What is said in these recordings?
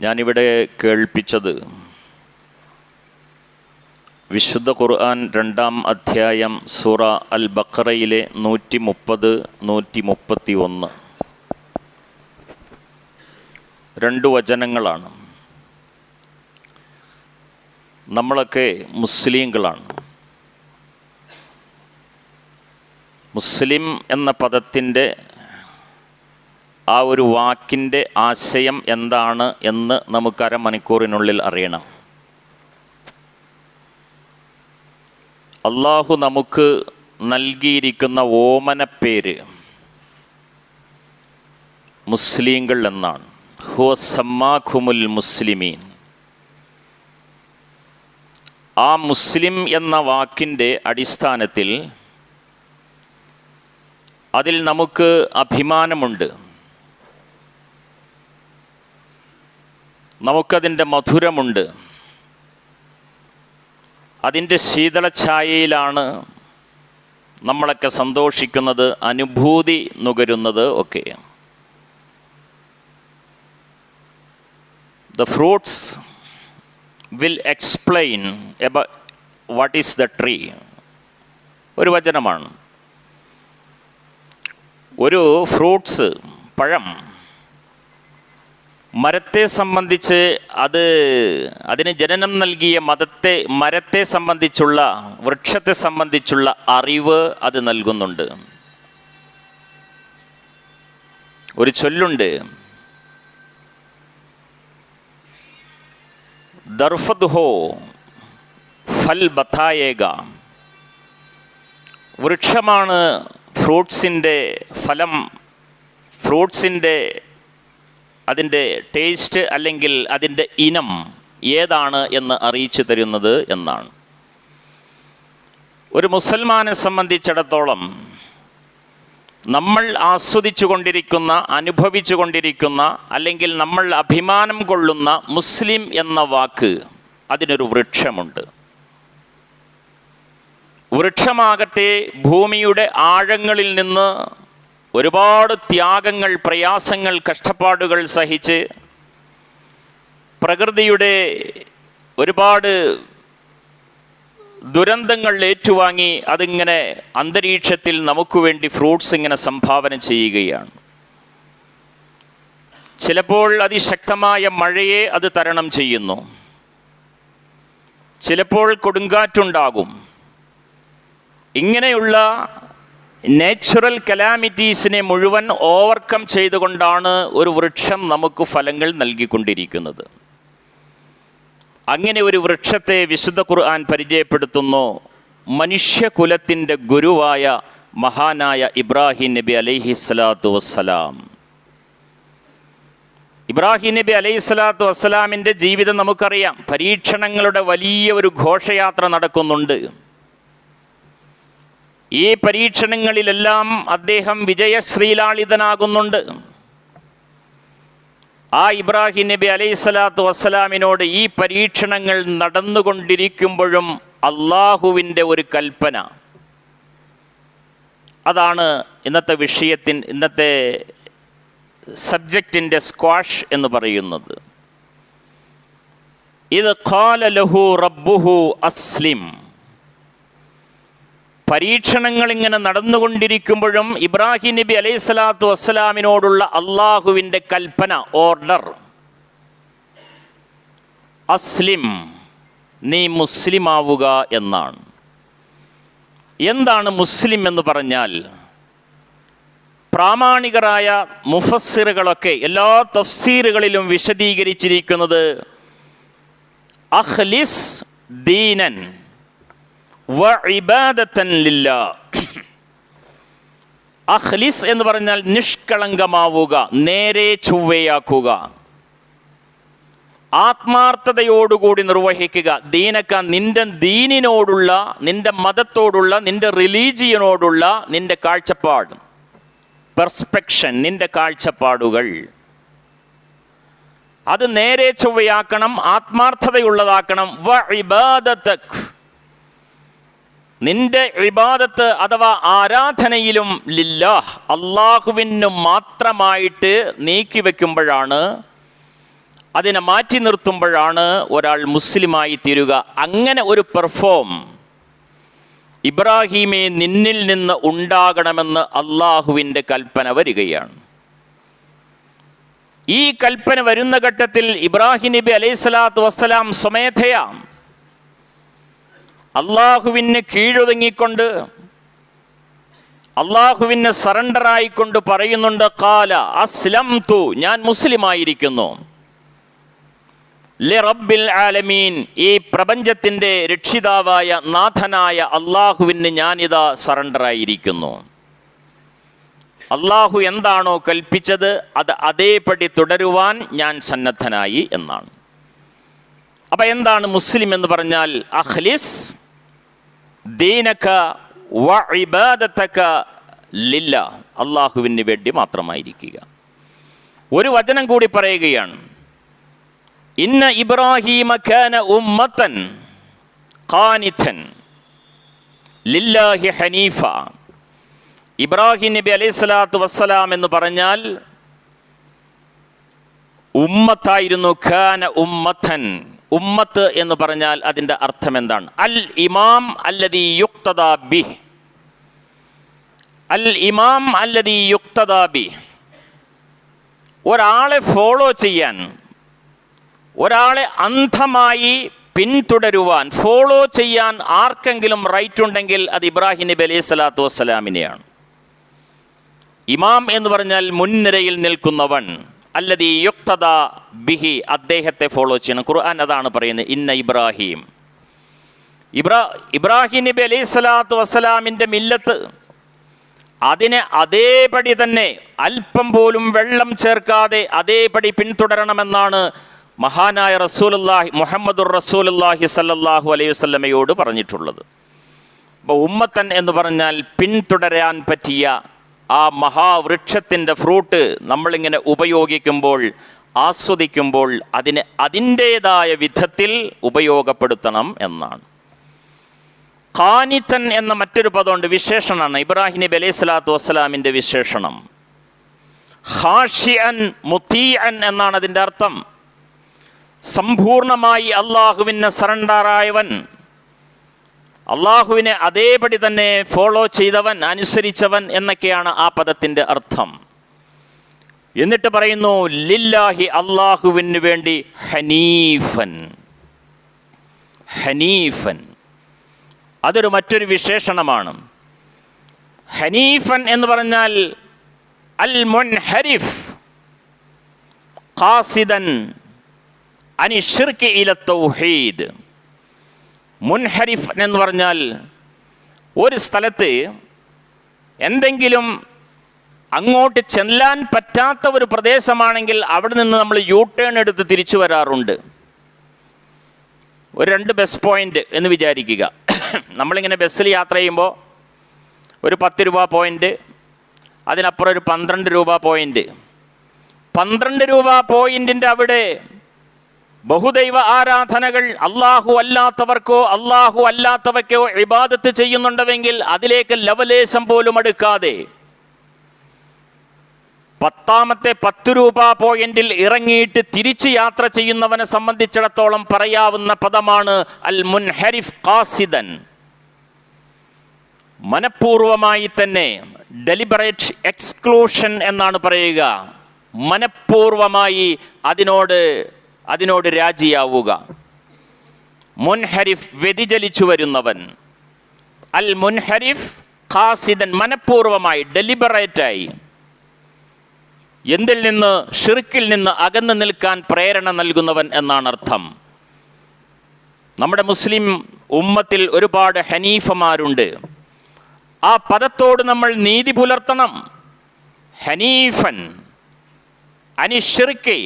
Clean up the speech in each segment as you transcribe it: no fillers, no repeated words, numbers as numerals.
ഞാനിവിടെ കേൾപ്പിച്ചത് വിശുദ്ധ ഖുർആൻ 2-ാം അധ്യായം സൂറ അൽ ബഖറയിലെ 130, 131 2 വചനങ്ങളാണ്. നമ്മളൊക്കെ മുസ്ലിങ്ങളാണ്. മുസ്ലിം എന്ന പദത്തിൻ്റെ ആ ഒരു വാക്കിൻ്റെ ആശയം എന്താണ് എന്ന് നമുക്ക് അരമണിക്കൂറിനുള്ളിൽ അറിയണം. അള്ളാഹു നമുക്ക് നൽകിയിരിക്കുന്ന ഓമനപ്പേര് മുസ്ലിങ്ങൾ എന്നാണ്. ഹുവ സമ്മാഖുമുൽ മുസ്ലിമീൻ. ആ മുസ്ലിം എന്ന വാക്കിൻ്റെ അടിസ്ഥാനത്തിൽ അതിൽ നമുക്ക് അഭിമാനമുണ്ട്. നമുക്കതിൻ്റെ മധുരമുണ്ട്. അതിൻ്റെ ശീതളഛായയിലാണ് നമ്മളൊക്കെ സന്തോഷിക്കുന്നത്, അനുഭൂതി നുകരുന്നത് ഒക്കെ. The fruits will explain about what is the tree. ഒരു വചനമാണ്. ഒരു ഫ്രൂട്ട്സ്, പഴം, മരത്തെ സംബന്ധിച്ച് അതിന് ജനനം നൽകിയ മരത്തെ സംബന്ധിച്ചുള്ള, വൃക്ഷത്തെ സംബന്ധിച്ചുള്ള അറിവ് അത് നൽകുന്നുണ്ട്. ഒരു ചൊല്ലുണ്ട്, ദർഫദ് ഹോ ഫൽ ബത്തായേഗ. വൃക്ഷമാണ് ഫ്രൂട്ട്സിൻ്റെ ഫലം, ഫ്രൂട്ട്സിൻ്റെ അതിൻ്റെ ടേസ്റ്റ് അല്ലെങ്കിൽ അതിൻ്റെ ഇനം ഏതാണ് എന്ന് അറിയിച്ചു തരുന്നത് എന്നാണ്. ഒരു മുസൽമാനെ സംബന്ധിച്ചിടത്തോളം നമ്മൾ ആസ്വദിച്ചു കൊണ്ടിരിക്കുന്ന, അനുഭവിച്ചു കൊണ്ടിരിക്കുന്ന, അല്ലെങ്കിൽ നമ്മൾ അഭിമാനം കൊള്ളുന്ന മുസ്ലിം എന്ന വാക്ക്, അതിനൊരു വൃക്ഷമുണ്ട്. വൃക്ഷമാകട്ടെ ഭൂമിയുടെ ആഴങ്ങളിൽ നിന്ന് ഒരുപാട് ത്യാഗങ്ങൾ, പ്രയാസങ്ങൾ, കഷ്ടപ്പാടുകൾ സഹിച്ച് പ്രകൃതിയുടെ ഒരുപാട് ദുരന്തങ്ങൾ ഏറ്റുവാങ്ങി അതിങ്ങനെ അന്തരീക്ഷത്തിൽ നമുക്ക് വേണ്ടി ഫ്രൂട്ട്സ് ഇങ്ങനെ സംഭാവന ചെയ്യുകയാണ്. ചിലപ്പോൾ അതിശക്തമായ മഴയെ അത് തരണം ചെയ്യുന്നു. ചിലപ്പോൾ കൊടുങ്കാറ്റുണ്ടാകും. ഇങ്ങനെയുള്ള നാച്ചുറൽ കലാമിറ്റീസിനെ മുഴുവൻ ഓവർകം ചെയ്തുകൊണ്ടാണ് ഒരു വൃക്ഷം നമുക്ക് ഫലങ്ങൾ നൽകിക്കൊണ്ടിരിക്കുന്നത്. അങ്ങനെ ഒരു വൃക്ഷത്തെ വിശുദ്ധ ഖുർആൻ പരിചയപ്പെടുത്തുന്നു. മനുഷ്യകുലത്തിൻ്റെ ഗുരുവായ മഹാനായ ഇബ്രാഹിം നബി അലൈഹിസ്സലാത്തു വസ്സലാം. ഇബ്രാഹിം നബി അലൈഹിസ്സലാത്തു വസ്സലാമിൻ്റെ ജീവിതം നമുക്കറിയാം. പരീക്ഷണങ്ങളുടെ വലിയ ഒരു ഘോഷയാത്ര നടക്കുന്നുണ്ട്. ഈ പരീക്ഷണങ്ങളിലെല്ലാം അദ്ദേഹം വിജയശ്രീലാളിതനാകുന്നുണ്ട്. ആ ഇബ്രാഹിം നബി അലൈഹിസ്സലാത്തു വസ്സലാമിനോട് ഈ പരീക്ഷണങ്ങൾ നടന്നുകൊണ്ടിരിക്കുമ്പോഴും അള്ളാഹുവിൻ്റെ ഒരു കൽപ്പന, അതാണ് ഇന്നത്തെ സബ്ജക്റ്റിൻ്റെ സ്ക്വാഷ് എന്ന് പറയുന്നത്. ഇത് ഖാല ലഹു റബ്ബുഹു അസ്ലിം. പരീക്ഷണങ്ങൾ ഇങ്ങനെ നടന്നുകൊണ്ടിരിക്കുമ്പോഴും ഇബ്രാഹിം നബി അലൈഹിസ്സലാത്തു വസ്സലാമിനോടുള്ള അള്ളാഹുവിൻ്റെ കൽപ്പന, ഓർഡർ, അസ്ലിം, നീ മുസ്ലിമാവുക എന്നാണ്. എന്താണ് മുസ്ലിം എന്ന് പറഞ്ഞാൽ, പ്രാമാണികരായ മുഫസ്സിറുകളൊക്കെ എല്ലാ തഫ്സീറുകളിലും വിശദീകരിച്ചിരിക്കുന്നത് അഖ്ലിസ് ദീനൻ വഇബാദതൻ ലില്ലാഹ്. അഖ്ലിസ് എന്ന് പറഞ്ഞാൽ നിഷ്കളങ്കമാവുക, നേരെ ചൊവ്വയാക്കുക, ആത്മാർത്ഥതയോടുകൂടി നിർവഹിക്കുക. ദീനക്ക, നിന്റെ ദീനിനോടുള്ള, നിന്റെ മതത്തോടുള്ള, നിന്റെ റിലീജിയനോടുള്ള നിന്റെ കാഴ്ചപ്പാട്, പെർസ്പെക്ഷൻ, നിന്റെ കാഴ്ചപ്പാടുകൾ അത് നേരെ ചൊവ്വയാക്കണം, ആത്മാർത്ഥതയുള്ളതാക്കണം. വഇബാദതക്, നിന്റെ ഇബാദത്ത് അഥവാ ആരാധനയിലും ലില്ലാഹ്, അള്ളാഹുവിന് മാത്രമായിട്ട് നീക്കി വയ്ക്കുമ്പോഴാണ് അതിനെ മാറ്റി നിർത്തുമ്പോഴാണ് ഒരാൾ മുസ്ലിമായി തീരുക. അങ്ങനെ ഒരു പെർഫോം ഇബ്രാഹീമേ നിന്നിൽ നിന്ന് ഉണ്ടാകണമെന്ന് അള്ളാഹുവിൻ്റെ കൽപ്പന വരികയാണ്. ഈ കൽപ്പന വരുന്ന ഘട്ടത്തിൽ ഇബ്രാഹിം നബി അലൈഹിസ്സലാത്തു വസ്സലാം സ്വമേധയാ അള്ളാഹുവിന് കീഴൊതുങ്ങിക്കൊണ്ട് അള്ളാഹുവിന് സറണ്ടറായിക്കൊണ്ട് പറയുന്നുണ്ട്, ഖാല അസ്ലംതു, ഞാൻ മുസ്ലിമായിരിക്കുന്നു, ലിറബ്ബിൽ ആലമീൻ, ഈ പ്രപഞ്ചത്തിൻ്റെ രക്ഷിതാവായ നാഥനായ അള്ളാഹുവിന് ഞാനിതാ സറണ്ടറായിരിക്കുന്നു. അള്ളാഹു എന്താണോ കൽപ്പിച്ചത് അത് അതേപടി തുടരുവാൻ ഞാൻ സന്നദ്ധനായി എന്നാണ്. അപ്പം എന്താണ് മുസ്ലിം എന്ന് പറഞ്ഞാൽ? അഖ്ലിസ് ദീനക വ ഇബാദതക ലില്ലാഹ്, അള്ളാഹുവിന് വേണ്ടി മാത്രമായിരിക്കുക. ഒരു വചനം കൂടി പറയുകയാണ്, ഇന്ന ഇബ്രാഹീമ കാന ഉമ്മത്തൻ ഖാനിതൻ ലില്ലാഹി ഹനീഫ. ഇബ്രാഹിം നബി അലൈഹിസ്സലാത്തു വസ്സലാം എന്ന് പറഞ്ഞാൽ ഉമ്മത്തായിരുന്നു. ഖാന ഉമ്മത്തൻ, ഉമ്മത്ത് എന്ന് പറഞ്ഞാൽ അതിൻ്റെ അർത്ഥം എന്താണ്? അൽ ഇമാം അല്ലദീ യുഖ്തദാ ബിഹ്, അൽ ഇമാം അല്ലദീ യുഖ്തദാ ബിഹ്. ഒരാളെ ഫോളോ ചെയ്യാൻ, ഒരാളെ അന്ധമായി പിന്തുടരുവാൻ, ഫോളോ ചെയ്യാൻ ആർക്കെങ്കിലും റൈറ്റ് ഉണ്ടെങ്കിൽ അത് ഇബ്രാഹിം നബി അലൈഹി സ്വലാത്തു വസ്സലാമിനെയാണ്. ഇമാം എന്ന് പറഞ്ഞാൽ മുൻനിരയിൽ നിൽക്കുന്നവൻ, അല്ലദീ യുഖ്തദാ ബിഹി, അദ്ദേഹത്തെ ഫോളോ ചെയ്യണം. ഖുർആൻ അതാണ് പറയുന്നത്, ഇന്ന ഇബ്രാഹിം. ഇബ്രാഹിം നബി അലൈഹി സ്വലാത്തു വസ്സലാമിൻ്റെ മില്ലത്ത്, അതിനെ അതേപടി തന്നെ അല്പം പോലും വെള്ളം ചേർക്കാതെ അതേപടി പിന്തുടരണമെന്നാണ് മഹാനായ റസൂലുള്ളാഹി മുഹമ്മദുർ റസൂലുള്ളാഹി സല്ലല്ലാഹു അലൈഹി വസല്ലമയോട് പറഞ്ഞിട്ടുള്ളത്. അപ്പോൾ ഉമ്മത്തൻ എന്ന് പറഞ്ഞാൽ പിന്തുടരാൻ പറ്റിയ ആ മഹാവൃക്ഷത്തിൻ്റെ ഫ്രൂട്ട് നമ്മളിങ്ങനെ ഉപയോഗിക്കുമ്പോൾ, ആസ്വദിക്കുമ്പോൾ അതിനെ അതിൻ്റേതായ വിധത്തിൽ ഉപയോഗപ്പെടുത്തണം എന്നാണ്. ഖാനിതൻ എന്ന മറ്റൊരു പദമുണ്ട്, വിശേഷണമാണ്. ഇബ്രാഹിം നബി അലൈഹി സ്വലാത്തു വസ്സലാമിൻ്റെ വിശേഷണം. ഖാശിഅൻ മുതീഅൻ എന്നാണ് അതിൻ്റെ അർത്ഥം. സമ്പൂർണമായി അള്ളാഹുവിന് സറണ്ടറായവൻ, അള്ളാഹുവിനെ അതേപടി തന്നെ ഫോളോ ചെയ്തവൻ, അനുസരിച്ചവൻ എന്നൊക്കെയാണ് ആ പദത്തിൻ്റെ അർത്ഥം. എന്നിട്ട് പറയുന്നു ലില്ലാഹി, അള്ളാഹുവിന് വേണ്ടി ഹനീഫൻ. ഹനീഫൻ അതൊരു മറ്റൊരു വിശേഷണമാണ്. ഹനീഫൻ എന്ന് പറഞ്ഞാൽ അൽ മുൻഹരിഫ് ഖാസിദൻ അനി ശിർക്ക് ഇല തൗഹീദ്. മുൻഹരിഫ് എന്ന് പറഞ്ഞാൽ ഒരു സ്ഥലത്ത് എന്തെങ്കിലും അങ്ങോട്ട് ചെല്ലാൻ പറ്റാത്ത ഒരു പ്രദേശമാണെങ്കിൽ അവിടെ നിന്ന് നമ്മൾ യൂ ടേൺ എടുത്ത് തിരിച്ചു വരാറുണ്ട്. ഒരു 2 ബസ് പോയിൻ്റ് എന്ന് വിചാരിക്കുക. നമ്മളിങ്ങനെ ബസ്സിൽ യാത്ര ചെയ്യുമ്പോൾ ഒരു 10 രൂപ പോയിൻ്റ്, അതിനപ്പുറം ഒരു 12 രൂപ പോയിൻ്റ്. 12 രൂപ പോയിൻറ്റിൻ്റെ അവിടെ ബഹുദൈവ ആരാധനകൾ അള്ളാഹു അല്ലാത്തവർക്കോ അള്ളാഹു അല്ലാത്തവയ്ക്കോ ഇബാദത്ത് ചെയ്യുന്നുണ്ടെങ്കിൽ അതിലേക്ക് ലവലേശം പോലും അടുക്കാതെ 10ാമത്തെ 10 രൂപ പോയിന്റിൽ ഇറങ്ങിയിട്ട് തിരിച്ച് യാത്ര ചെയ്യുന്നവനെ സംബന്ധിച്ചിടത്തോളം പറയാവുന്ന പദമാണ് അൽ മുൻഹരിഫ് ഖാസിദൻ. മനഃപൂർവമായി തന്നെ, ഡെലിബറേറ്റ് എക്സ്ക്ലൂഷൻ എന്നാണ് പറയുക, മനഃപൂർവമായി അതിനോട് രാജിയാവുക. മുൻഹരിഫ് വ്യതിചലിച്ചു വരുന്നവൻ. അൽ മുൻഹരിഫ് ഖാസിദൻ, മനഃപൂർവമായി, ഡെലിബറേറ്റായി എന്തിൽ നിന്ന്? ഷിർക്കിൽ നിന്ന് അകന്നു നിൽക്കാൻ പ്രേരണ നൽകുന്നവൻ എന്നാണ് അർത്ഥം. നമ്മുടെ മുസ്ലിം ഉമ്മത്തിൽ ഒരുപാട് ഹനീഫമാരുണ്ട്. ആ പദത്തോട് നമ്മൾ നീതി പുലർത്തണം. ഹനീഫൻ അനി ഷിർക്ക്,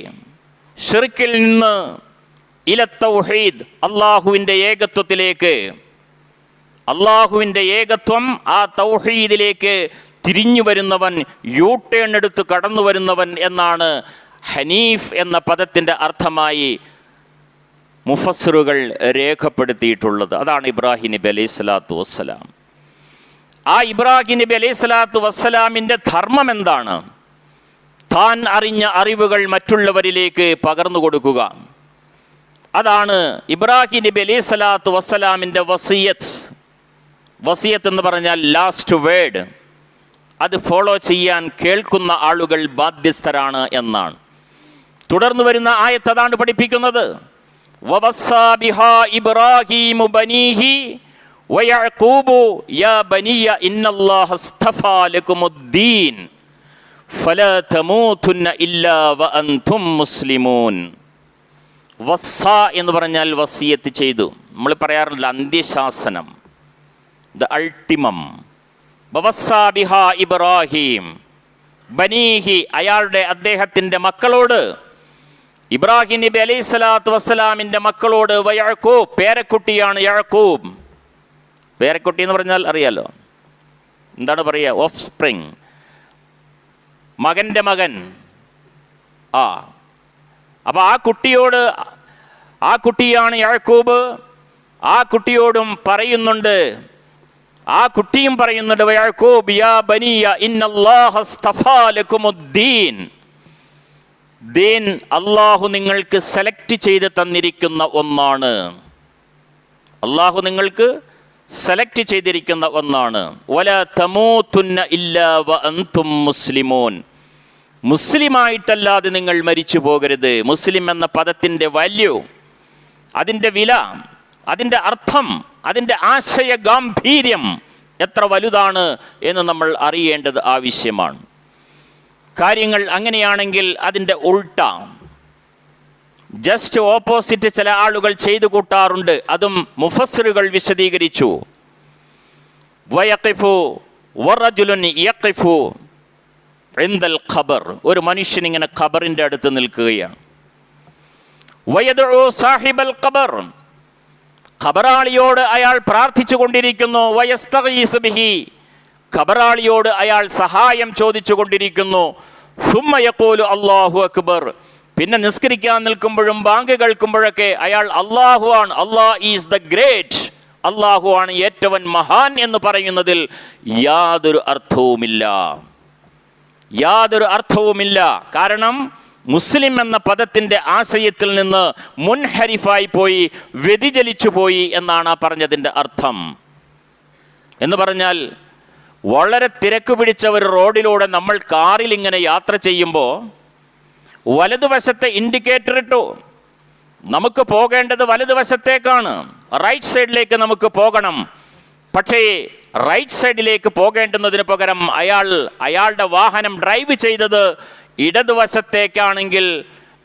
ഷിർക്കിൽ നിന്ന് ഇല തൗഹീദ്, അള്ളാഹുവിൻ്റെ ഏകത്വത്തിലേക്ക്, അള്ളാഹുവിൻ്റെ ഏകത്വം, ആ തൗഹീദിലേക്ക് തിരിഞ്ഞു വരുന്നവൻ, യൂ ടേൺ എടുത്ത് കടന്നു വരുന്നവൻ എന്നാണ് ഹനീഫ് എന്ന പദത്തിൻ്റെ അർത്ഥമായി മുഫസ്സിറുകൾ രേഖപ്പെടുത്തിയിട്ടുള്ളത്. അതാണ് ഇബ്രാഹിം നബി അലൈഹി സ്വലാത്തു വസ്സലാം. ആ ഇബ്രാഹിം നബി അലൈഹി സ്വലാത്തു വസ്സലാമിൻ്റെ ധർമ്മം എന്താണ്? താൻ അറിഞ്ഞ അറിവുകൾ മറ്റുള്ളവരിലേക്ക് പകർന്നു കൊടുക്കുക. അതാണ് ഇബ്രാഹിം നബി അലൈഹി സ്വലാത്തു വസ്സലാമിൻ്റെ വസിയത്ത്. വസിയത്ത് എന്ന് പറഞ്ഞാൽ ലാസ്റ്റ് വേർഡ്. അത് ഫോളോ ചെയ്യാൻ കേൾക്കുന്ന ആളുകൾ ബാധ്യസ്ഥരാണ് എന്നാണ്. തുടർന്ന് വരുന്ന ആയത്ത് അതാണ് പഠിപ്പിക്കുന്നത്. വവസ്സാ ബിഹാ ഇബ്രാഹീമു ബനീഹി വയഅഖൂബു യാ ബനിയ ഇന്നല്ലാഹ അസ്തഫാ ലകുമുദ്ദീൻ ഫലാ തമൂതുന്ന ഇല്ലാ വഅൻതും മുസ്ലിമൂൻ. വസ്സ എന്ന് പറഞ്ഞാൽ വസിയത്ത് ചെയ്തു. നമ്മൾ പറയാറുണ്ട് അന്ത്യശാസനം, ദ അൾട്ടിമം. വവസ്സാ ബിഹാ ഇബ്രാഹിം ബനീഹി, അയാളുടെ അദ്ദേഹത്തിൻ്റെ മക്കളോട്, ഇബ്രാഹിം നബി അലൈഹി സ്വലാത്തു വസ്സലാമിൻ്റെ മക്കളോട്, വയഅഖൂബ്, പേരക്കുട്ടിയാണ് യഅഖൂബ്. പേരക്കുട്ടി എന്ന് പറഞ്ഞാൽ അറിയാലോ, എന്താണ് പറയുക? ഓഫ് സ്പ്രിങ്, മകൻ്റെ മകൻ. അപ്പോൾ ആ കുട്ടിയാണ് യഅഖൂബ്. ആ കുട്ടിയോടും പറയുന്നുണ്ട്, ആ കുട്ടിയും പറയുന്നുണ്ട്, വയഅഖൂബ് യാ ബനിയ ഇന്നല്ലാഹ അസ്തഫാ ലകുമുദ്ദീൻ. ദീൻ അള്ളാഹു നിങ്ങൾക്ക് സെലക്ട് ചെയ്ത് തന്നിരിക്കുന്ന ഒന്നാണ്. അള്ളാഹു നിങ്ങൾക്ക് സെലക്ട് ചെയ്തിരിക്കുന്ന ഒന്നാണ്. വലാ തമൂതുന്ന ഇല്ലാ വഅൻതും മുസ്ലിമൂൻ. മുസ്ലിമായിട്ടല്ലാതെ നിങ്ങൾ മരിച്ചു പോകരുത്. മുസ്ലിം എന്ന പദത്തിൻ്റെ വാല്യൂ, അതിൻ്റെ വില, അതിൻ്റെ അർത്ഥം, അതിൻ്റെ ആശയ ഗാംഭീര്യം എത്ര വലുതാണ് എന്ന് നമ്മൾ അറിയേണ്ടത് ആവശ്യമാണ്. കാര്യങ്ങൾ അങ്ങനെയാണെങ്കിൽ അതിൻ്റെ ഉൾട്ട, ജസ്റ്റ് ഓപ്പോസിറ്റ് ചില ആളുകൾ ചെയ്തു കൂട്ടാറുണ്ട്. അതും മുഫസ്സിറുകൾ വിശദീകരിച്ചു. വയഖിഫു വറജുലുൻ യഖിഫു ഇൻദൽ ഖബർ, ഒരു മനുഷ്യൻ ഇങ്ങനെ ഖബറിൻ്റെ അടുത്ത് നിൽക്കുകയാണ്. വയദഉ സാഹിബൽ ഖബർ, ഖബറാളിയോട് അയാൾ പ്രാർത്ഥിച്ചു കൊണ്ടിരിക്കുന്നു. വയസ്തഗീസു ബിഹി, ഖബറാളിയോട് അയാൾ സഹായം ചോദിച്ചു കൊണ്ടിരിക്കുന്നു. സുമ്മ യഖൂലു അല്ലാഹു അക്ബർ, പിന്നെ നിസ്കരിക്കാൻ നിൽക്കുമ്പോഴും ബാങ്ക് കേൾക്കുമ്പോഴൊക്കെ അയാൾ അല്ലാഹു ആണ്, അല്ലാഹ് ഈസ് ദ ഗ്രേറ്റ്, അല്ലാഹു ആണ് ഏറ്റവും മഹാൻ എന്ന് പറയുന്നതിൽ യാതൊരു അർത്ഥവുമില്ല. കാരണം മുസ്ലിം എന്ന പദത്തിൻ്റെ ആശയത്തിൽ നിന്ന് മുൻഹരിഫായി പോയി, വ്യതിചലിച്ചു പോയി എന്നാണ് ആ പറഞ്ഞതിൻ്റെ അർത്ഥം. എന്ന് പറഞ്ഞാൽ വളരെ തിരക്ക് പിടിച്ച ഒരു റോഡിലൂടെ നമ്മൾ കാറിൽ ഇങ്ങനെ യാത്ര ചെയ്യുമ്പോൾ വലതുവശത്തെ ഇൻഡിക്കേറ്റർ ഇട്ടു, നമുക്ക് പോകേണ്ടത് വലതുവശത്തേക്കാണ്, റൈറ്റ് സൈഡിലേക്ക് നമുക്ക് പോകണം. പക്ഷേ റൈറ്റ് സൈഡിലേക്ക് പോകേണ്ടുന്നതിന് പകരം അയാളുടെ വാഹനം ഡ്രൈവ് ചെയ്തത് ഇടതുവശത്തേക്കാണെങ്കിൽ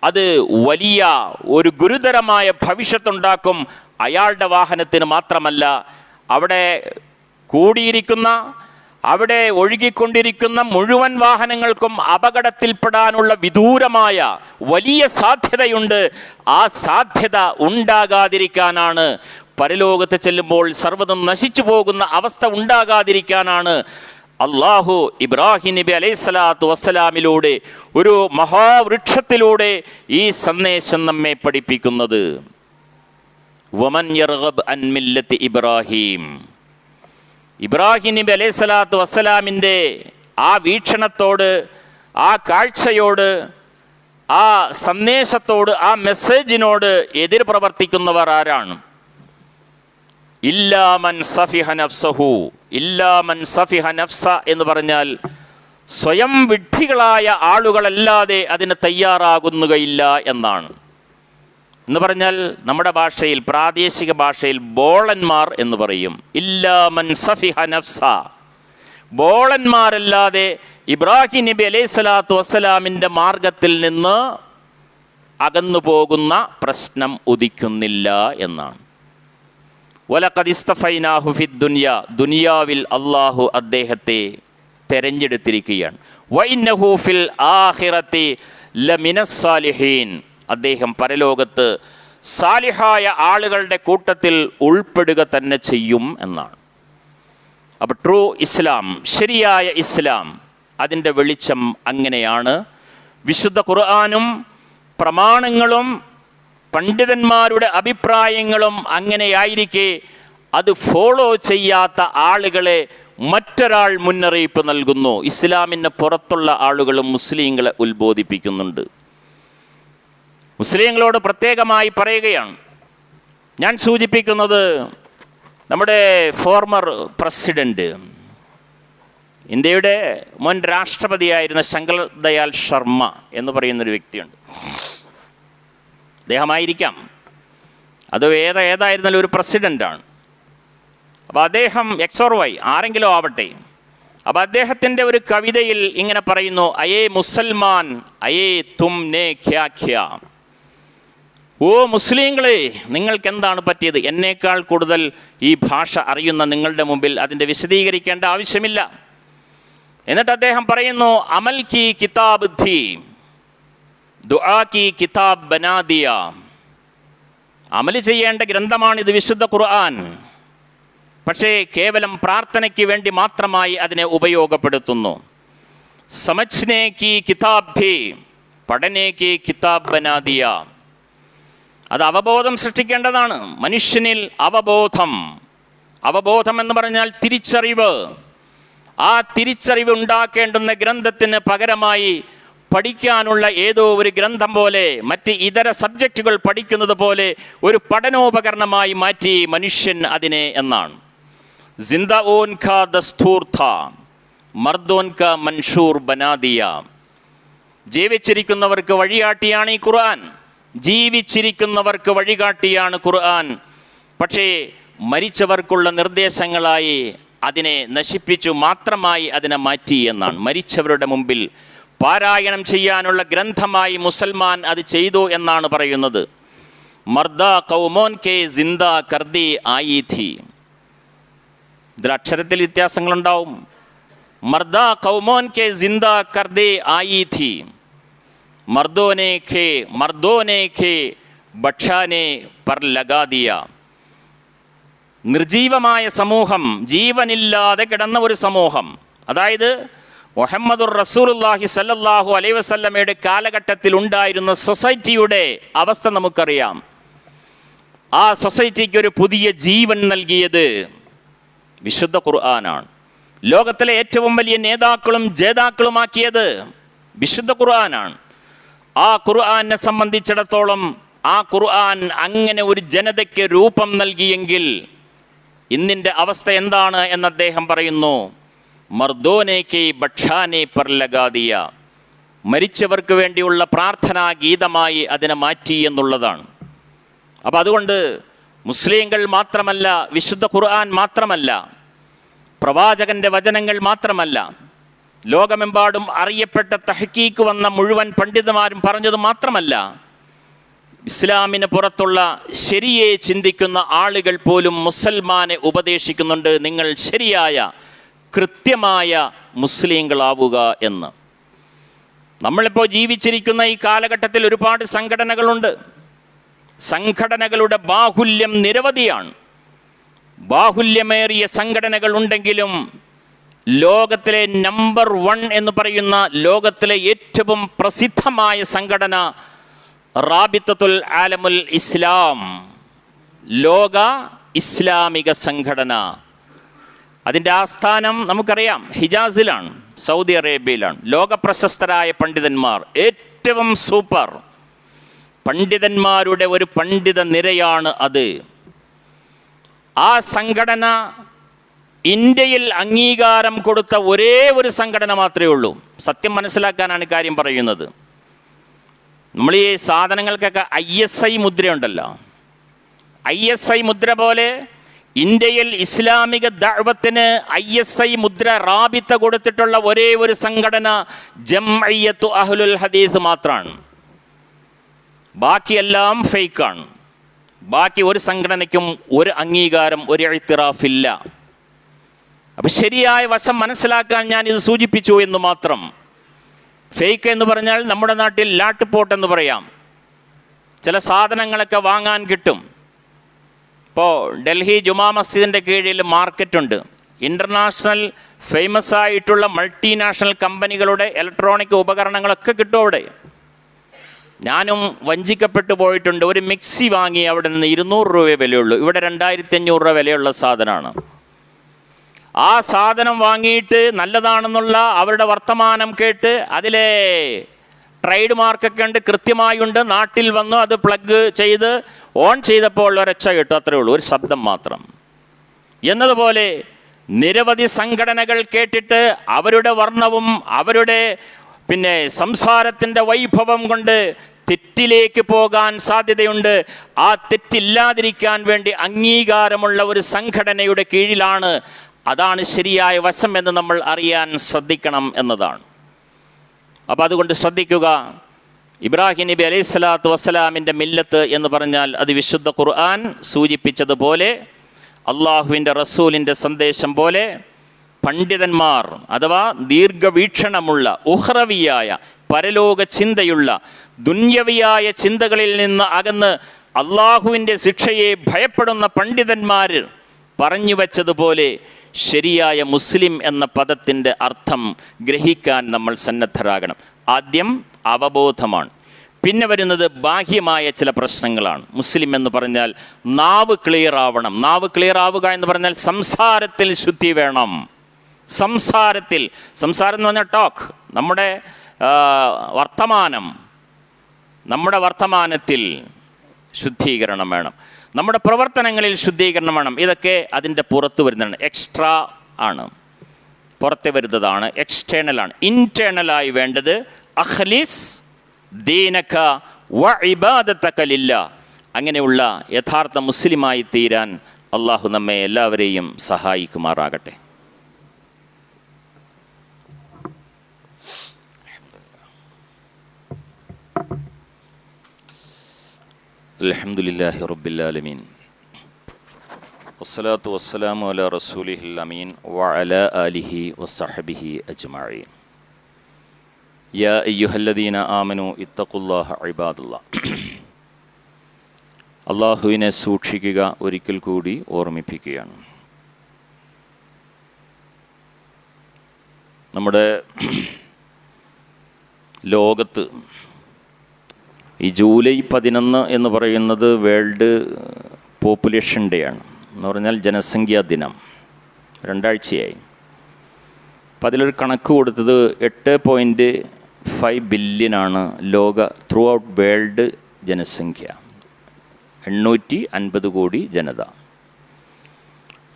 അത് വലിയ ഒരു ഗുരുതരമായ ഭവിഷ്യത്തുണ്ടാക്കും. അയാളുടെ വാഹനത്തിന് മാത്രമല്ല, അവിടെ ഒഴുകിക്കൊണ്ടിരിക്കുന്ന മുഴുവൻ വാഹനങ്ങൾക്കും അപകടത്തിൽപ്പെടാനുള്ള വിദൂരമായ വലിയ സാധ്യതയുണ്ട്. ആ സാധ്യത ഉണ്ടാകാതിരിക്കാനാണ്, പരലോകത്ത് ചെല്ലുമ്പോൾ സർവ്വതും നശിച്ചു പോകുന്ന അവസ്ഥ ഉണ്ടാകാതിരിക്കാനാണ് അള്ളാഹു ഇബ്രാഹിം നബി അലൈഹി സ്വലാത്തു വസ്സലാമിലൂടെ, ഒരു മഹാവൃക്ഷത്തിലൂടെ ഈ സന്ദേശം നമ്മെ പഠിപ്പിക്കുന്നത്. വമൻ യർഗബ് അൻ മില്ലത്തി ഇബ്രാഹിം, ഇബ്രാഹിം നബി അലൈഹി സ്വലാത്തു വസ്സലാമിൻ്റെ ആ വീക്ഷണത്തോട്, ആ കാഴ്ചയോട്, ആ സന്ദേശത്തോട്, ആ മെസ്സേജിനോട് എതിർ പ്രവർത്തിക്കുന്നവർ ആരാണ്? ഇല്ലാ മൻ സഫിഹ നഫ്സഹു. ഇല്ലാ മൻ സഫിഹ നഫ്സ എന്ന് പറഞ്ഞാൽ സ്വയം വിഡ്ഢികളായ ആളുകളല്ലാതെ അതിന് തയ്യാറാകുകയില്ല എന്നാണ്. എന്ന് പറഞ്ഞാൽ നമ്മുടെ ഭാഷയിൽ, പ്രാദേശിക ഭാഷയിൽ ബോളന്മാർ എന്ന് പറയും. ഇല്ലാ മൻ സഫിഹ നഫ്സ, ബോളന്മാരല്ലാതെ ഇബ്രാഹിം നബി അലൈഹി സ്വലാത്തു വസ്സലാമിൻ്റെ മാർഗത്തിൽ നിന്ന് അകന്നു പോകുന്ന പ്രശ്നം ഉദിക്കുന്നില്ല എന്നാണ്. വലഖദ് ഇസ്തഫൈനാഹു ഫിദ് ദുനിയ, ദുനിയാവിൽ അള്ളാഹു അദ്ദേഹത്തെ തെരഞ്ഞെടുത്തിരിക്കുകയാണ്. വഇന്നഹു ഫിൽ ആഖിറതി ലമിനസ് സാലിഹീൻ, അദ്ദേഹം പരലോകത്ത് സാലിഹായ ആളുകളുടെ കൂട്ടത്തിൽ ഉൾപ്പെടുക തന്നെ ചെയ്യും എന്നാണ്. അപ്പോൾ ട്രൂ ഇസ്ലാം, ശരിയായ ഇസ്ലാം, അതിൻ്റെ വെളിച്ചം അങ്ങനെയാണ്. വിശുദ്ധ ഖുർആനും പ്രമാണങ്ങളും പണ്ഡിതന്മാരുടെ അഭിപ്രായങ്ങളും അങ്ങനെയായിരിക്കെ അത് ഫോളോ ചെയ്യാത്ത ആളുകളെ മറ്റൊരാൾ മുന്നറിയിപ്പ് നൽകുന്നു. ഇസ്ലാമിന് പുറത്തുള്ള ആളുകളും മുസ്ലിങ്ങളെ ഉത്ബോധിപ്പിക്കുന്നുണ്ട്. മുസ്ലിങ്ങളോട് പ്രത്യേകമായി പറയുകയാണ്. ഞാൻ സൂചിപ്പിക്കുന്നത് നമ്മുടെ ഫോർമർ പ്രസിഡന്റ്, ഇന്ത്യയുടെ മുൻ രാഷ്ട്രപതിയായിരുന്ന ശങ്കർ ദയാൽ ശർമ്മ എന്ന് പറയുന്നൊരു വ്യക്തിയുണ്ട്. അദ്ദേഹമായിരിക്കാം, അത് ഏതായിരുന്നാലും ഒരു പ്രസിഡൻ്റാണ്. അപ്പോൾ അദ്ദേഹം XY ആരെങ്കിലും ആവട്ടെ, അപ്പോൾ അദ്ദേഹത്തിൻ്റെ ഒരു കവിതയിൽ ഇങ്ങനെ പറയുന്നു, അയേ മുസൽമാൻ അയേ തും നേ ഖ്യാ ഖ്യാ. ഓ മുസ്ലിങ്ങളെ, നിങ്ങൾക്ക് എന്താണ് പറ്റിയത്? എന്നേക്കാൾ കൂടുതൽ ഈ ഭാഷ അറിയുന്ന നിങ്ങളുടെ മുമ്പിൽ അതിൻ്റെ വിശദീകരിക്കേണ്ട ആവശ്യമില്ല. എന്നിട്ട് അദ്ദേഹം പറയുന്നു, അമൽ കി കിതാബ് ഥി ദുആ കി കിതാബ് ബനാ ദിയ. അമൽ ചെയ്യേണ്ട ഗ്രന്ഥമാണിത്, വിശുദ്ധ ഖുർആൻ. പക്ഷേ കേവലം പ്രാർത്ഥനയ്ക്ക് വേണ്ടി മാത്രമായി അതിനെ ഉപയോഗപ്പെടുത്തുന്നു. സമജ്നെ കി കിതാബ് ഥി പഠനേ കി കിതാബ് ബനാ ദിയ. അത് അവബോധം സൃഷ്ടിക്കേണ്ടതാണ്. മനുഷ്യനിൽ അവബോധം എന്ന് പറഞ്ഞാൽ തിരിച്ചറിവ്. ആ തിരിച്ചറിവ് ഉണ്ടാക്കേണ്ടുന്ന ഗ്രന്ഥത്തിന് പകരമായി പഠിക്കാനുള്ള ഏതോ ഒരു ഗ്രന്ഥം പോലെ, മറ്റ് ഇതര സബ്ജക്റ്റുകൾ പഠിക്കുന്നത് പോലെ ഒരു പഠനോപകരണമായി മാറ്റി മനുഷ്യൻ അതിനെ എന്നാണ്. ജിന്ദ ഓൻ ഖാ ദസ്തൂർ ഥാ മർദോൻ ക മൻഷൂർ ബനാദിയ. ജീവിച്ചിരിക്കുന്നവർക്ക് വഴികാട്ടിയാണ് ഈ ഖുർആൻ. ജീവിച്ചിരിക്കുന്നവർക്ക് വഴികാട്ടിയാണ് ഖുർആൻ. പക്ഷേ മരിച്ചവർക്കുള്ള നിർദ്ദേശങ്ങളായി അതിനെ നശിപ്പിച്ചു, മാത്രമായി അതിനെ മാറ്റി എന്നാണ്. മരിച്ചവരുടെ മുമ്പിൽ പാരായണം ചെയ്യാനുള്ള ഗ്രന്ഥമായി മുസൽമാൻ അത് ചെയ്തു എന്നാണ് പറയുന്നത്. മർദ കൗമോൻ കെ ജിന്ദ കർദി ആയി ഥി. ഇതിൽ അക്ഷരത്തിൽ വ്യത്യാസങ്ങളുണ്ടാവും. മർദ കൗമോൻ കെ ജിന്ദ കർദി ആയി ഥി. മർദോനെ ഖേ ബക്ഷാനെ പർ ലഗാ ദിയ. നിർജീവമായ സമൂഹം, ജീവനില്ലാതെ കിടന്ന ഒരു സമൂഹം, അതായത് മുഹമ്മദുർ റസൂലുള്ളാഹി സല്ലല്ലാഹു അലൈഹി വസല്ലമയുടെ കാലഘട്ടത്തിൽ ഉണ്ടായിരുന്ന സൊസൈറ്റിയുടെ അവസ്ഥ നമുക്കറിയാം. ആ സൊസൈറ്റിക്ക് ഒരു പുതിയ ജീവൻ നൽകിയത് വിശുദ്ധ ഖുർആനാണ്. ലോകത്തിലെ ഏറ്റവും വലിയ നേതാക്കളും ജേതാക്കളുമാക്കിയത് വിശുദ്ധ ഖുർആനാണ്. ആ ഖുർആനെ സംബന്ധിച്ചിടത്തോളം ആ ഖുർആൻ അങ്ങനെ ഒരു ജനതയ്ക്ക് രൂപം നൽകിയെങ്കിൽ ഇന്നിൻ്റെ അവസ്ഥ എന്താണ് എന്ന് അദ്ദേഹം പറയുന്നു. മർദോനേക്ക് ബക്ഷാനെ പർ ലഗാ ദിയ. മരിച്ചവർക്ക് വേണ്ടിയുള്ള പ്രാർത്ഥനാ ഗീതമായി അതിനെ മാറ്റി എന്നുള്ളതാണ്. അപ്പം അതുകൊണ്ട് മുസ്ലിങ്ങൾ മാത്രമല്ല, വിശുദ്ധ ഖുർആൻ മാത്രമല്ല, പ്രവാചകൻ്റെ വചനങ്ങൾ മാത്രമല്ല, ലോകമെമ്പാടും അറിയപ്പെട്ട തഹ്കീക്ക് വന്ന മുഴുവൻ പണ്ഡിതന്മാരും പറഞ്ഞത് മാത്രമല്ല, ഇസ്ലാമിന് പുറത്തുള്ള ശരിയെ ചിന്തിക്കുന്ന ആളുകൾ പോലും മുസൽമാനെ ഉപദേശിക്കുന്നുണ്ട്, നിങ്ങൾ ശരിയായ കൃത്യമായ മുസ്ലിങ്ങളാവുക എന്ന്. നമ്മളിപ്പോൾ ജീവിച്ചിരിക്കുന്ന ഈ കാലഘട്ടത്തിൽ ഒരുപാട് സംഘടനകളുണ്ട്. സംഘടനകളുടെ ബാഹുല്യം നിരവധിയാണ്. ബാഹുല്യമേറിയ സംഘടനകൾ ഉണ്ടെങ്കിലും ലോകത്തിലെ നമ്പർ 1 എന്ന് പറയുന്ന ലോകത്തിലെ ഏറ്റവും പ്രസിദ്ധമായ സംഘടന റാബിത്തത്തുൽ ആലമുൽ ഇസ്ലാം, ലോക ഇസ്ലാമിക സംഘടന. അതിൻ്റെ ആസ്ഥാനം നമുക്കറിയാം, ഹിജാസിലാണ്, സൗദി അറേബ്യയിലാണ്. ലോകപ്രശസ്തരായ പണ്ഡിതന്മാർ, ഏറ്റവും സൂപ്പർ പണ്ഡിതന്മാരുടെ ഒരു പണ്ഡിത നിരയാണ് അത്. ആ സംഘടന ഇന്ത്യയിൽ അംഗീകാരം കൊടുത്ത ഒരേ ഒരു സംഘടന മാത്രമേ ഉള്ളൂ. സത്യം മനസ്സിലാക്കാനാണ് കാര്യം പറയുന്നത്. നമ്മൾ ഈ സാധനങ്ങൾക്കൊക്കെ ISI മുദ്രയുണ്ടല്ലോ, ISI മുദ്ര പോലെ ഇന്ത്യയിൽ ഇസ്ലാമിക ദഅവത്തിന് ISI മുദ്ര റാബിത്ത കൊടുത്തിട്ടുള്ള ഒരേ ഒരു സംഘടന ജംഇയ്യത്തു അഹ്ലുൽ ഹദീസ് മാത്രമാണ്. ബാക്കിയെല്ലാം ഫേക്കാണ്. ബാക്കി ഒരു സംഘടനയ്ക്കും ഒരു അംഗീകാരം, ഒരു ഇഅ്തിറാഫില്ല. അപ്പം ശരിയായ വശം മനസ്സിലാക്കാൻ ഞാൻ ഇത് സൂചിപ്പിച്ചു എന്ന് മാത്രം. ഫേക്ക് എന്ന് പറഞ്ഞാൽ നമ്മുടെ നാട്ടിൽ ലാട്ട് പോട്ട് എന്ന് പറയാം. ചില സാധനങ്ങളൊക്കെ വാങ്ങാൻ കിട്ടും. ഇപ്പോൾ ഡൽഹി ജുമാ മസ്ജിദിൻ്റെ കീഴിൽ മാർക്കറ്റുണ്ട്. ഇൻ്റർനാഷണൽ ഫേമസ് ആയിട്ടുള്ള മൾട്ടിനാഷണൽ കമ്പനികളുടെ ഇലക്ട്രോണിക് ഉപകരണങ്ങളൊക്കെ കിട്ടും അവിടെ. ഞാനും വഞ്ചിക്കപ്പെട്ടു പോയിട്ടുണ്ട്. ഒരു മിക്സി വാങ്ങി അവിടെ നിന്ന് 200 രൂപയെ വിലയുള്ളൂ. ഇവിടെ 2500 രൂപ വിലയുള്ള സാധനമാണ്. ആ സാധനം വാങ്ങിയിട്ട് നല്ലതാണെന്നുള്ള അവരുടെ വർത്തമാനം കേട്ട് അതിലെ ട്രേഡ് മാർക്കൊക്കെ ഉണ്ട്, കൃത്യമായുണ്ട്, നാട്ടിൽ വന്നു അത് പ്ലഗ് ചെയ്ത് ഓൺ ചെയ്തപ്പോൾ ഒരൊച്ച കേട്ടു, അത്രയേ ഉള്ളൂ, ഒരു ശബ്ദം മാത്രം. എന്നതുപോലെ നിരവധി സംഘടനകൾ കേട്ടിട്ട് അവരുടെ വർണ്ണവും അവരുടെ സംസാരത്തിൻ്റെ വൈഭവം കൊണ്ട് തെറ്റിലേക്ക് പോകാൻ സാധ്യതയുണ്ട്. ആ തെറ്റില്ലാതിരിക്കാൻ വേണ്ടി അംഗീകാരമുള്ള ഒരു സംഘടനയുടെ കീഴിലാണ്. അതാണ് ശരിയായ വശം എന്ന് നമ്മൾ അറിയാൻ ശ്രദ്ധിക്കണം എന്നതാണ്. അപ്പോൾ അതുകൊണ്ട് ശ്രദ്ധിക്കുക. ഇബ്രാഹിം നബി അലൈഹി സ്വലാത്തു വസ്സലാമിൻ്റെ മില്ലത്ത് എന്ന് പറഞ്ഞാൽ അത് വിശുദ്ധ ഖുർആൻ സൂചിപ്പിച്ചതുപോലെ, അള്ളാഹുവിൻ്റെ റസൂലിൻ്റെ സന്ദേശം പോലെ പണ്ഡിതന്മാർ അഥവാ ദീർഘവീക്ഷണമുള്ള ഉഹ്റവിയായ പരലോക ചിന്തയുള്ള ദുന്യവിയായ ചിന്തകളിൽ നിന്ന് അകന്ന് അള്ളാഹുവിൻ്റെ ശിക്ഷയെ ഭയപ്പെടുന്ന പണ്ഡിതന്മാർ പറഞ്ഞു വച്ചതുപോലെ ശരിയായ മുസ്ലിം എന്ന പദത്തിൻ്റെ അർത്ഥം ഗ്രഹിക്കാൻ നമ്മൾ സന്നദ്ധരാകണം. ആദ്യം അവബോധമാണ്, പിന്നെ വരുന്നത് ബാഹ്യമായ ചില പ്രശ്നങ്ങളാണ്. മുസ്ലിം എന്ന് പറഞ്ഞാൽ നാവ് ക്ലിയർ ആവണം. നാവ് ക്ലിയർ ആവുക എന്ന് പറഞ്ഞാൽ സംസാരത്തിൽ ശുദ്ധി വേണം. സംസാരം എന്ന് പറഞ്ഞാൽ ടോക്ക്, നമ്മുടെ വർത്തമാനത്തിൽ ശുദ്ധീകരണം വേണം, നമ്മുടെ പ്രവർത്തനങ്ങളിൽ ശുദ്ധീകരണം വേണം. ഇതൊക്കെ അതിൻ്റെ പുറത്ത് വരുന്നതാണ്, എക്സ്ട്രാ ആണ്, പുറത്തെ വരുന്നതാണ്, എക്സ്റ്റേണലാണ്. ഇൻറ്റേണലായി വേണ്ടത് അഖ്ലിസ് ദീനക വ ഇബാദതക ലില്ലാഹ്. അങ്ങനെയുള്ള യഥാർത്ഥ മുസ്ലിമായി തീരാൻ അള്ളാഹു നമ്മെ എല്ലാവരെയും സഹായിക്കുമാറാകട്ടെ. അൽഹംദുലില്ലാഹി റബ്ബിൽ ആലമീൻ വസ്സലാത്തു വസ്സലാമു അലാ റസൂലിഹിൽ അമീൻ വഅലാ ആലിഹി വസ്സഹബിഹി അജ്മഈൻ. യാ അയ്യുഹല്ലദീന ആമനൂ ഇത്തഖുല്ലാഹ ഇബാദല്ലാഹ്. അള്ളാഹുവിനെ സൂക്ഷിക്കുക, ഒരിക്കൽ കൂടി ഓർമ്മിപ്പിക്കുകയാണ്. നമ്മുടെ ലോകത്ത് ഈ ജൂലൈ 11 എന്ന് പറയുന്നത് വേൾഡ് പോപ്പുലേഷൻ ഡേ ആണ്. എന്ന് പറഞ്ഞാൽ ജനസംഖ്യാ ദിനം. 2 ആഴ്ചയായി. അപ്പം അതിലൊരു കണക്ക് കൊടുത്തത് 8.5 ബില്യനാണ് ലോക ത്രൂ ഔട്ട് വേൾഡ് ജനസംഖ്യ. 850 കോടി ജനത.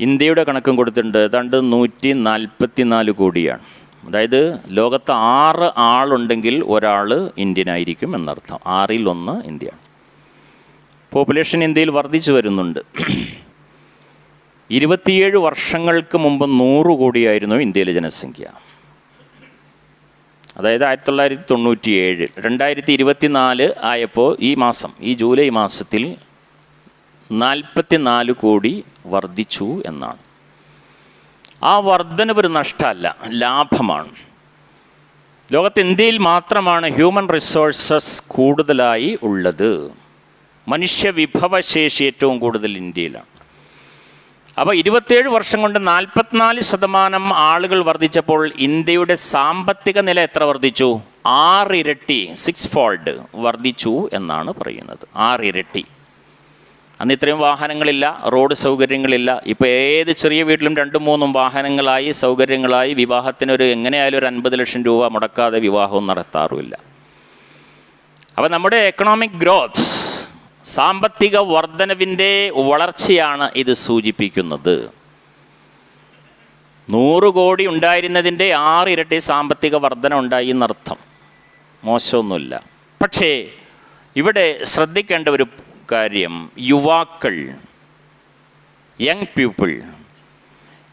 ഇന്ത്യയുടെ കണക്കും കൊടുത്തിട്ടുണ്ട്, ഏതാണ്ട് 144 കോടിയാണ്. അതായത് ലോകത്ത് 6 ആളുണ്ടെങ്കിൽ ഒരാൾ ഇന്ത്യനായിരിക്കും എന്നർത്ഥം. 6-ൽ 1 ഇന്ത്യയാണ്. പോപ്പുലേഷൻ ഇന്ത്യയിൽ വർദ്ധിച്ചു വരുന്നുണ്ട്. 27 വർഷങ്ങൾക്ക് മുമ്പ് 100 കോടിയായിരുന്നു ഇന്ത്യയിലെ ജനസംഖ്യ. അതായത് 1997. 2024 ആയപ്പോൾ ഈ ജൂലൈ മാസത്തിൽ 44 കോടി വർദ്ധിച്ചു എന്നാണ്. ആ വർധനവ് ഒരു നഷ്ടമല്ല, ലാഭമാണ്. ലോകത്ത് ഇന്ത്യയിൽ മാത്രമാണ് ഹ്യൂമൻ റിസോഴ്സസ് കൂടുതലായി ഉള്ളത്. മനുഷ്യ വിഭവശേഷി ഏറ്റവും കൂടുതൽ ഇന്ത്യയിലാണ്. അപ്പോൾ 27 വർഷം കൊണ്ട് 44% ആളുകൾ വർദ്ധിച്ചപ്പോൾ ഇന്ത്യയുടെ സാമ്പത്തിക നില എത്ര വർദ്ധിച്ചു? 6 ഇരട്ടി, 6 ഫോൾഡ് വർദ്ധിച്ചു എന്നാണ് പറയുന്നത്. 6 ഇരട്ടി. അന്ന് ഇത്രയും വാഹനങ്ങളില്ല, റോഡ് സൗകര്യങ്ങളില്ല. ഇപ്പോൾ ഏത് ചെറിയ വീട്ടിലും 2-3 വാഹനങ്ങളായി, സൗകര്യങ്ങളായി. വിവാഹത്തിനൊരു എങ്ങനെയായാലും ഒരു 50 ലക്ഷം രൂപ മുടക്കാതെ വിവാഹവും നടത്താറുമില്ല. അപ്പോൾ നമ്മുടെ എക്കണോമിക് ഗ്രോത്ത്, സാമ്പത്തിക വർധനവിൻ്റെ വളർച്ചയാണ് ഇത് സൂചിപ്പിക്കുന്നത്. 100 കോടി ഉണ്ടായിരുന്നതിൻ്റെ 6 ഇരട്ടി സാമ്പത്തിക വർധന ഉണ്ടായി എന്നർത്ഥം. മോശമൊന്നുമില്ല. പക്ഷേ ഇവിടെ ശ്രദ്ധിക്കേണ്ട ഒരു കാര്യം, യുവാക്കൾ, യങ് പീപ്പിൾ,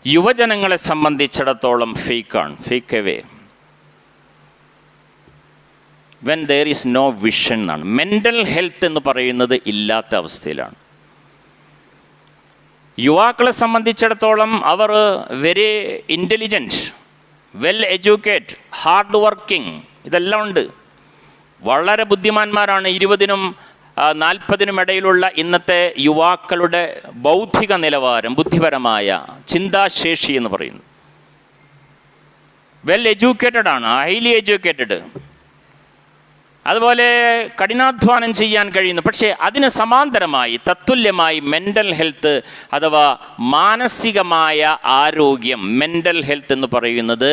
യുവജനങ്ങളെ സംബന്ധിച്ചിടത്തോളം ഫേക്കാണ്, fake away. When there is no vision എന്നാണ്. മെൻ്റൽ ഹെൽത്ത് എന്ന് പറയുന്നത് ഇല്ലാത്ത അവസ്ഥയിലാണ്. യുവാക്കളെ സംബന്ധിച്ചിടത്തോളം അവർ very intelligent, well educate, hard working, ഇതെല്ലാം ഉണ്ട്. വളരെ ബുദ്ധിമാന്മാരാണ്. 20-നും 40-നും ഇടയിലുള്ള ഇന്നത്തെ യുവാക്കളുടെ ബൗദ്ധിക നിലവാരം, ബുദ്ധിപരമായ ചിന്താശേഷി എന്ന് പറയുന്നു. വെൽ എഡ്യൂക്കേറ്റഡ് ആണ്, ഹൈലി എഡ്യൂക്കേറ്റഡ്. അതുപോലെ കഠിനാധ്വാനം ചെയ്യാൻ കഴിയുന്നു. പക്ഷേ അതിന് സമാന്തരമായി തത്തുല്യമായി മെൻ്റൽ ഹെൽത്ത് അഥവാ മാനസികമായ ആരോഗ്യം, മെൻ്റൽ ഹെൽത്ത് എന്ന് പറയുന്നത്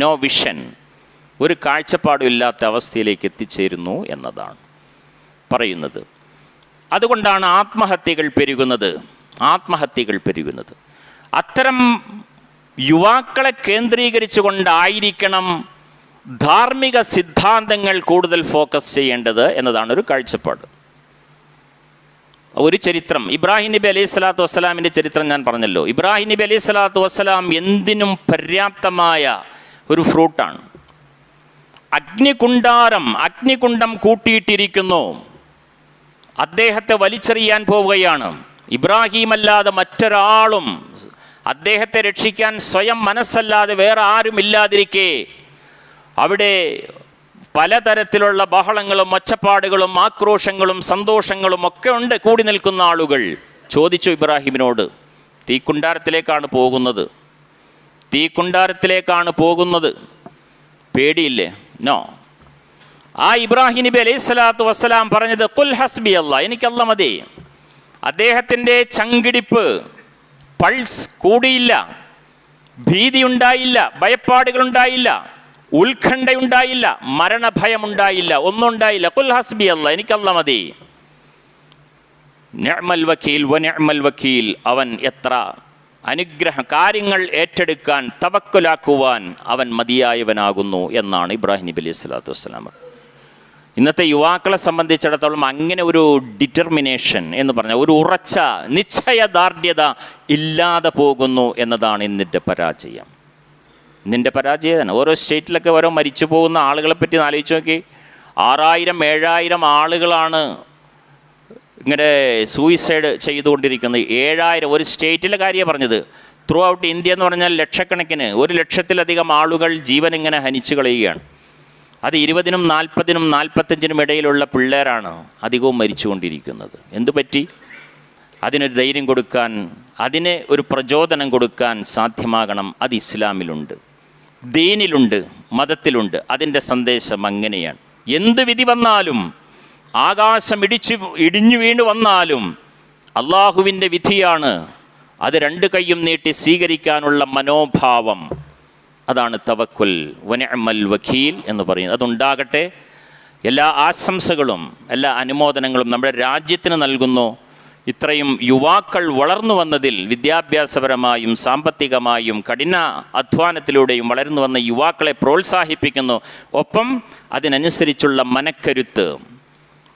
നോ വിഷൻ, ഒരു കാഴ്ചപ്പാടുമില്ലാത്ത അവസ്ഥയിലേക്ക് എത്തിച്ചേരുന്നു എന്നതാണ് പറയുന്നത്. അതുകൊണ്ടാണ് ആത്മഹത്യകൾ പെരുകുന്നത്. അത്തരം യുവാക്കളെ കേന്ദ്രീകരിച്ചുകൊണ്ടായിരിക്കണം ധാർമ്മിക സിദ്ധാന്തങ്ങൾ കൂടുതൽ ഫോക്കസ് ചെയ്യേണ്ടത് എന്നതാണ് ഒരു കാഴ്ചപ്പാട്. ഒരു ചരിത്രം, ഇബ്രാഹിം നബി അലൈഹി സ്വലാത്തു വസ്സലാമിൻ്റെ ചരിത്രം ഞാൻ പറഞ്ഞല്ലോ. ഇബ്രാഹിം നബി അലൈഹി സ്വലാത്തു വസ്സലാം എന്തിനും പര്യാപ്തമായ ഒരു ഫ്രൂട്ടാണ്. അഗ്നികുണ്ഡം കൂട്ടിയിട്ടിരിക്കുന്നു, അദ്ദേഹത്തെ വലിച്ചെറിയാൻ പോവുകയാണ്. ഇബ്രാഹിം അല്ലാതെ മറ്റൊരാളും അദ്ദേഹത്തെ രക്ഷിക്കാൻ സ്വയം മനസ്സല്ലാതെ വേറെ ആരുമില്ലാതിരിക്കെ അവിടെ പലതരത്തിലുള്ള ബഹളങ്ങളും ഒച്ചപ്പാടുകളും ആക്രോശങ്ങളും സന്തോഷങ്ങളും ഒക്കെ ഉണ്ട്. കൂടി നിൽക്കുന്ന ആളുകൾ ചോദിച്ചു ഇബ്രാഹിമിനോട്, തീക്കുണ്ടാരത്തിലേക്കാണ് പോകുന്നത്, പേടിയില്ലേ? നോ. ആ ഇബ്രാഹിം നബി അലൈഹി സ്വലാത്തു വസ്സലാം പറഞ്ഞത് ഖുൽ ഹസ്ബി അല്ലാഹ്, എനിക്കല്ല മതി. അദ്ദേഹത്തിൻ്റെ ചങ്കിടിപ്പ്, പൾസ് കൂടിയില്ല, ഭീതിയുണ്ടായില്ല, ഭയപ്പാടുകളുണ്ടായില്ല, ഉത്കണ്ഠയുണ്ടായില്ല, മരണഭയമുണ്ടായില്ല, ഒന്നും ഉണ്ടായില്ല. ഖുൽ ഹസ്ബി അല്ലാഹ്, എനിക്കല്ല മതി. നിഅ്മൽ വക്കീൽ വ നിഅ്മൽ വക്കീൽ, അവൻ എത്ര കാര്യങ്ങൾ ഏറ്റെടുക്കാൻ തവക്കുലാക്കുവാൻ അവൻ മതിയായവനാകുന്നു എന്നാണ് ഇബ്രാഹിം നബി അലൈഹി സ്വലാത്തു വസ്സലാം. ഇന്നത്തെ യുവാക്കളെ സംബന്ധിച്ചിടത്തോളം അങ്ങനെ ഒരു ഡിറ്റർമിനേഷൻ എന്ന് പറഞ്ഞാൽ ഒരു ഉറച്ച നിശ്ചയദാർഢ്യത ഇല്ലാതെ പോകുന്നു എന്നതാണ് ഇന്നിൻ്റെ പരാജയം. ഓരോ സ്റ്റേറ്റിലൊക്കെ ഓരോ മരിച്ചു പോകുന്ന ആളുകളെ പറ്റി ആലോചിച്ച് നോക്കി. 6000-7000 ആളുകളാണ് ഇങ്ങനെ സൂയിസൈഡ് ചെയ്തുകൊണ്ടിരിക്കുന്നത്. 7000 ഒരു സ്റ്റേറ്റിലെ കാര്യമാണ് പറഞ്ഞത്. ത്രൂ ഔട്ട് ഇന്ത്യ എന്ന് പറഞ്ഞാൽ ലക്ഷക്കണക്കിന്, 1,00,000-ലധികം ആളുകൾ ജീവൻ ഇങ്ങനെ ഹനിച്ചു കളയുകയാണ്. അത് 20-നും 40-നും 45-നും ഇടയിലുള്ള പിള്ളേരാണ് അധികവും മരിച്ചുകൊണ്ടിരിക്കുന്നത്. എന്തു പറ്റി? അതിനൊരു ധൈര്യം കൊടുക്കാൻ, അതിന് ഒരു പ്രചോദനം കൊടുക്കാൻ സാധ്യമാകണം. അത് ഇസ്ലാമിലുണ്ട്, ദീനിലുണ്ട്, മതത്തിലുണ്ട്. അതിൻ്റെ സന്ദേശം അങ്ങനെയാണ്. എന്ത് വിധി വന്നാലും, ആകാശം ഇടിഞ്ഞു വീണ് വന്നാലും അള്ളാഹുവിൻ്റെ വിധിയാണ്. അത് 2 കൈയും നീട്ടി സ്വീകരിക്കാനുള്ള മനോഭാവം, അതാണ് തവക്കുൽ വനിഅ്മൽ വക്കീൽ എന്ന് പറയുന്നത്. അതുണ്ടാകട്ടെ. എല്ലാ ആശംസകളും എല്ലാ അനുമോദനങ്ങളും നമ്മുടെ രാജ്യത്തിന് നൽകുന്നു. ഇത്രയും യുവാക്കൾ വളർന്നു വന്നതിൽ, വിദ്യാഭ്യാസപരമായും സാമ്പത്തികമായും കഠിന അധ്വാനത്തിലൂടെയും വളർന്നു വന്ന യുവാക്കളെ പ്രോത്സാഹിപ്പിക്കുന്നു. ഒപ്പം അതിനനുസരിച്ചുള്ള മനക്കരുത്ത്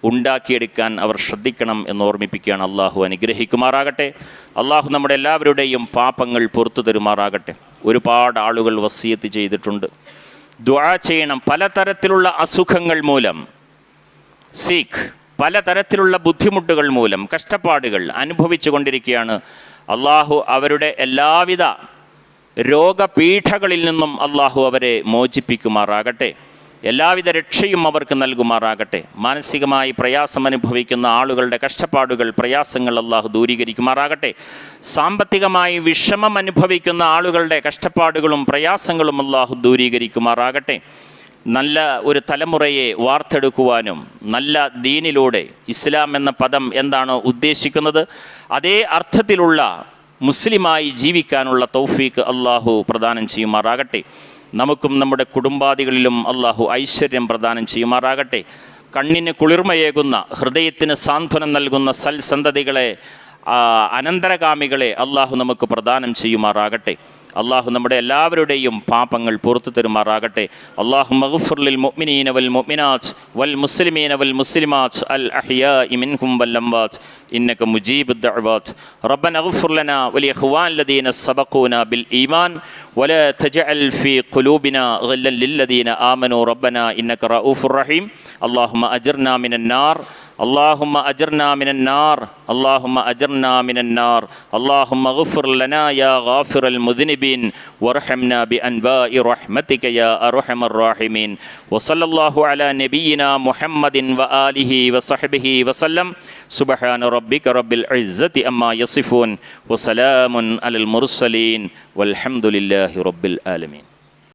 ഉണ്ടാക്കിയെടുക്കാൻ അവർ ശ്രദ്ധിക്കണം എന്ന് ഓർമ്മിപ്പിക്കുകയാണ്. അള്ളാഹു അനുഗ്രഹിക്കുമാറാകട്ടെ. അള്ളാഹു നമ്മുടെ എല്ലാവരുടെയും പാപങ്ങൾ പുറത്തു തരുമാറാകട്ടെ. ഒരുപാട് ആളുകൾ വസിയത്ത് ചെയ്തിട്ടുണ്ട്, ദുആ ചെയ്യണം. പലതരത്തിലുള്ള അസുഖങ്ങൾ മൂലം, പലതരത്തിലുള്ള ബുദ്ധിമുട്ടുകൾ മൂലം കഷ്ടപ്പാടുകൾ അനുഭവിച്ചു കൊണ്ടിരിക്കുകയാണ്. അള്ളാഹു അവരുടെ എല്ലാവിധ രോഗപീഠകളിൽ നിന്നും അള്ളാഹു അവരെ മോചിപ്പിക്കുമാറാകട്ടെ. എല്ലാവിധ രക്ഷയും അവർക്ക് നൽകുമാറാകട്ടെ. മാനസികമായി പ്രയാസം അനുഭവിക്കുന്ന ആളുകളുടെ കഷ്ടപ്പാടുകൾ, പ്രയാസങ്ങൾ അള്ളാഹു ദൂരീകരിക്കുമാറാകട്ടെ. സാമ്പത്തികമായി വിഷമം അനുഭവിക്കുന്ന ആളുകളുടെ കഷ്ടപ്പാടുകളും പ്രയാസങ്ങളും അള്ളാഹു ദൂരീകരിക്കുമാറാകട്ടെ. നല്ല ഒരു തലമുറയെ വാർത്തെടുക്കുവാനും നല്ല ദീനിലൂടെ ഇസ്ലാം എന്ന പദം എന്താണോ ഉദ്ദേശിക്കുന്നത് അതേ അർത്ഥത്തിലുള്ള മുസ്ലിമായി ജീവിക്കാനുള്ള തൗഫീക്ക് അള്ളാഹു പ്രദാനം ചെയ്യുമാറാകട്ടെ. നമുക്കും നമ്മുടെ കുടുംബാദികളിലും അള്ളാഹു ഐശ്വര്യം പ്രദാനം ചെയ്യുമാറാകട്ടെ. കണ്ണിന് കുളിർമയേകുന്ന, ഹൃദയത്തിന് സാന്ത്വനം നൽകുന്ന സൽസന്തതികളെ, അനന്തരകാമികളെ അള്ളാഹു നമുക്ക് പ്രദാനം ചെയ്യുമാറാകട്ടെ. അള്ളാഹു നമ്മുടെ എല്ലാവരുടെയും പാപങ്ങൾ പുറത്തു തരുമാറാകട്ടെ. അല്ലാഹുമ്മ ഗ്ഫിർ ലിൽ മുഅ്മിനീന വൽ മുഅ്മിനാത്ത് വൽ മുസ്ലിമീന വൽ മുസ്ലിമാത്ത് അൽ അഹ്യാഇ മിൻഹും വൽ അംവാത്ത് ഇന്നക മുജീബുദ് ദഅവാത്ത്. റബ്ബനാ ഗ്ഫിർ ലനാ വലി ഇഖ്വാനിൽ ലദീന സബഖൂനാ ബിൽ ഈമാൻ വലാ തജ്അൽ ഫീ ഖുലൂബിനാ ഗല്ലൻ ലിൽ ലദീന ആമനൂ റബ്ബനാ ഇന്നക റഊഫുർ റഹീം. അല്ലാഹുമ്മ അജിർനാ മിനൻ നാർ, اللهم أجرنا من النار، اللهم أجرنا من النار. اللهم اغفر لنا يا غافر المذنبين وارحمنا بأنواع رحمتك يا أرحم الراحمين. وصلى الله على نبينا محمد وآله وصحبه وسلم. سبحان ربك رب العزة أما يصفون وسلام على المرسلين والحمد لله رب العالمين.